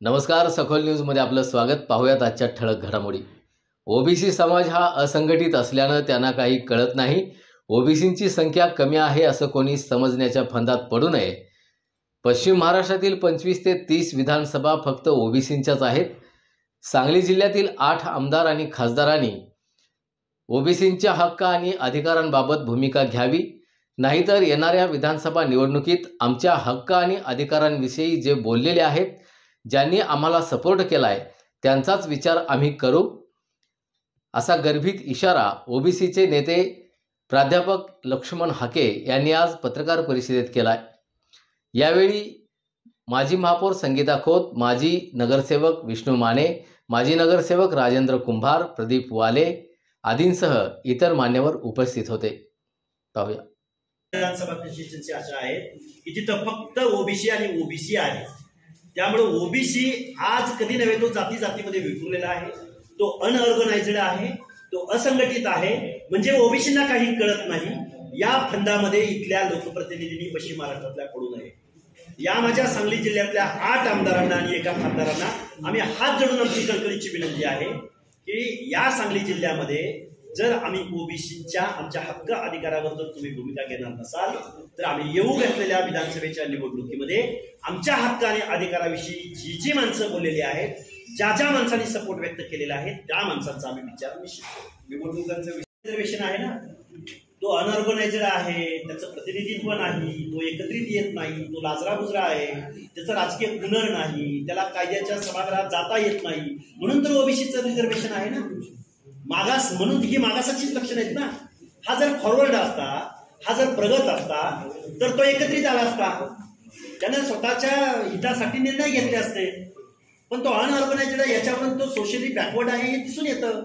नमस्कार, सखोल न्यूजमध्ये आपलं स्वागत. पाहूयात आजच्या ठळक घडामोडी. ओबीसी समाज हा असंघटित असल्यानं त्यांना काही कळत नाही. ओबीसींची संख्या कमी आहे असं कोणी समजण्याच्या फंदात पडू नये. पश्चिम महाराष्ट्रातील 25 ते 30 विधानसभा फक्त ओबीसींच्याच आहेत. सांगली जिल्ह्यातील 8 आमदार आणि खासदारांनी ओबीसींच्या हक्क आणि अधिकारांबाबत भूमिका घ्यावी. नाहीतर येणाऱ्या विधानसभा निवडणुकीत आमच्या हक्क आणि अधिकारांविषयी जे बोललेले आहेत, ज्यांनी आम्हाला सपोर्ट केलाय, त्यांचाच विचार आम्ही करू, असा गर्भित इशारा ओबीसीचे नेते प्राध्यापक लक्ष्मण हाके यांनी आज पत्रकार परिषदेत केलाय. यावेळी माजी महापौर संगीता खोत, माजी नगरसेवक विष्णू माने, माजी नगरसेवक राजेंद्र कुंभार, प्रदीप वाले आदींसह इतर मान्यवर उपस्थित होते. पाहूया. विधानसभा परिषदेची आशा आहे की तिथं फक्त ओबीसी आणि ओबीसी आहे. त्यामुळे ओबीसी आज कधी नव्हे तो जाती जातीमध्ये विखुरलेला आहे, तो अनऑर्गनाइज्ड आहे, तो असंघटित आहे. म्हणजे ओबीसींना काही कळत नाही. या फंदामध्ये इथल्या लोकप्रतिनिधींनी पश्चिम महाराष्ट्रातल्या पडू नये. या माझ्या सांगली जिल्ह्यातल्या 8 आमदारांना आणि एका खासदारांना आम्ही हात जोडून आमची कळकळीची विनंती आहे की या सांगली जिल्ह्यामध्ये जर आम्ही ओबीसीच्या आमच्या हक्क अधिकारावर जर तुम्ही भूमिका घेणार नसाल तर आम्ही येऊ घातलेल्या विधानसभेच्या निवडणुकीमध्ये आमच्या हक्क आणि अधिकाराविषयी जी जी माणसं बोललेली आहेत, ज्या ज्या माणसांनी सपोर्ट व्यक्त केलेला आहे, त्या माणसांचा आम्ही विचार निश्चित करू. निवडणुकांचं रिझर्वेशन आहे ना, तो अनऑर्गनाइज्ड आहे, त्याचं प्रतिनिधित्व नाही, तो एकत्रित येत नाही, तो लाजराबुजरा आहे, त्याचं राजकीय पुनर नाही, त्याला कायद्याच्या सभागृहात जाता येत नाही. म्हणून तर ओबीसीचं रिझर्वेशन आहे ना. मागास म्हणून ही मागासाचीच लक्षणं आहेत ना. हा जर फॉरवर्ड असता, हा जर प्रगत असता तर तो एकत्रित आला असता, त्याने स्वतःच्या हितासाठी निर्णय घेतले असते. पण तो अनऑर्गनाइज्ड याच्यावरून तो सोशली बॅकवर्ड आहे हे दिसून येतं.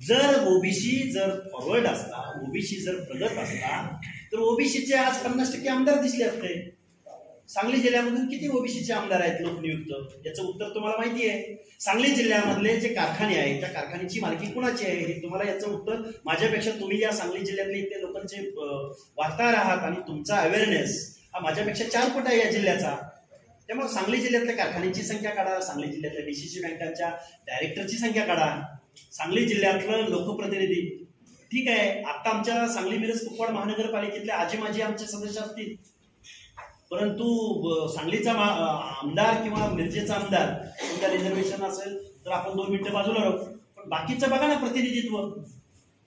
जर ओबीसी जर फॉरवर्ड असता, ओबीसी जर प्रगत असता तर ओबीसीचे आज 50% आमदार दिसले असते. सांगली जिल्ह्यामधून किती ओबीसीचे आमदार आहेत लोकनियुक्त? याचं उत्तर तुम्हाला माहिती आहे. सांगली जिल्ह्यामधले जे कारखाने आहेत त्या कारखान्याची मालकी कुणाची आहे हे तुम्हाला याचं उत्तर माझ्यापेक्षा, तुम्ही या सांगली जिल्ह्यातले इथे लोकांचे वार्ताहर आहात आणि तुमचा अवेअरनेस हा माझ्यापेक्षा 4 पट आहे या जिल्ह्याचा. त्यामुळे सांगली जिल्ह्यातल्या कारखान्यांची संख्या काढा, सांगली जिल्ह्यातल्या डीसीसी बँकांच्या डायरेक्टरची संख्या काढा, सांगली जिल्ह्यातलं लोकप्रतिनिधी. ठीक आहे, आता आमच्या सांगली मिरज कुपवाड महानगरपालिकेतले आजी माजी आमचे सदस्य असतील, परंतु सांगलीचा आमदार किंवा मिरजेचा आमदार तुमच्या रिझर्वेशन असेल तर आपण 2 मिनिटं बाजूला राहू. पण बाकीचं बघा ना प्रतिनिधित्व.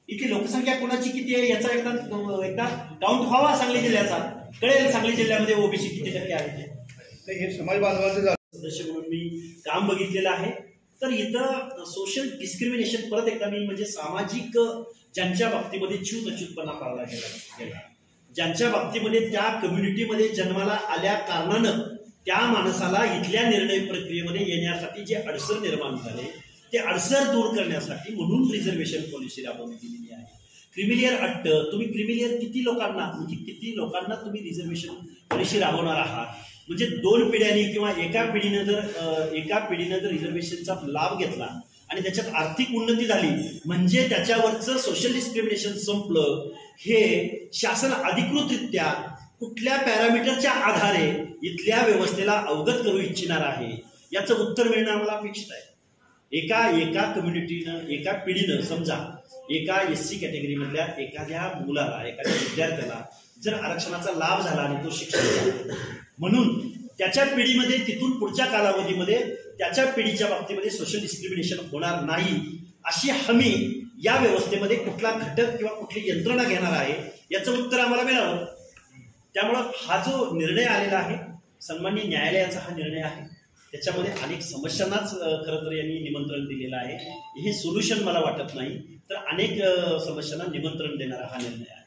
इथली लोकसंख्या कोणाची किती आहे याचा एकदा काउंट व्हावा सांगली जिल्ह्याचा, कळेल सांगली जिल्ह्यामध्ये ओबीसी किती टक्के आहे. हे समाज बांधवाचे सदस्य म्हणून मी काम बघितलेलं आहे. तर इथं सोशल डिस्क्रिमिनेशन परत एकदा मी म्हणजे सामाजिक ज्यांच्या बाबतीमध्ये अच्युतपणा पाळला गेला, ज्यांच्या बाबतीमध्ये त्या कम्युनिटीमध्ये जन्माला आल्या कारणानं त्या माणसाला इथल्या निर्णय प्रक्रियेमध्ये येण्यासाठी जे अडसर निर्माण झाले ते अडसर दूर करण्यासाठी म्हणून रिझर्वेशन पॉलिसी राबवण्यात गेलेली आहे. क्रिमिलियर अट, तुम्ही क्रिमिलियर किती लोकांना तुम्ही रिझर्वेशन पॉलिसी राबवणार आहात? म्हणजे 2 पिढ्यांनी किंवा एका पिढीनं जर रिझर्वेशनचा लाभ घेतला आणि त्याच्यात आर्थिक उन्नती झाली म्हणजे त्याच्यावरचं सोशल डिस्क्रिमिनेशन संपलं. हे शासन अधिकृतरित्या कुठल्या पॅरामीटरच्या आधारे इथल्या व्यवस्थेला अवगत करू इच्छिणार आहे याचं उत्तर मिळणं आम्हाला अपेक्षित आहे. एका कम्युनिटीनं, एका पिढीनं, समजा एका SC कॅटेगरीमधल्या एखाद्या मुलाला, एखाद्या विद्यार्थ्याला जर आरक्षणाचा लाभ झाला आणि तो शिक्षण झाला म्हणून त्याच्या पिढीमध्ये तिथून पुढच्या कालावधीमध्ये त्याच्या पिढीच्या बाबतीमध्ये सोशल डिस्क्रिमिनेशन होणार नाही अशी हमी या व्यवस्थेमध्ये कुठला घटक किंवा कुठली यंत्रणा घेणार आहे याचं उत्तर आम्हाला मिळावं. त्यामुळं हा जो निर्णय आलेला आहे, सन्मान्य न्यायालयाचा हा निर्णय आहे, त्याच्यामध्ये अनेक समस्यांनाच खरं तर यांनी निमंत्रण दिलेलं आहे. हे सोल्युशन मला वाटत नाही, तर अनेक समस्यांना निमंत्रण देणारा हा निर्णय आहे.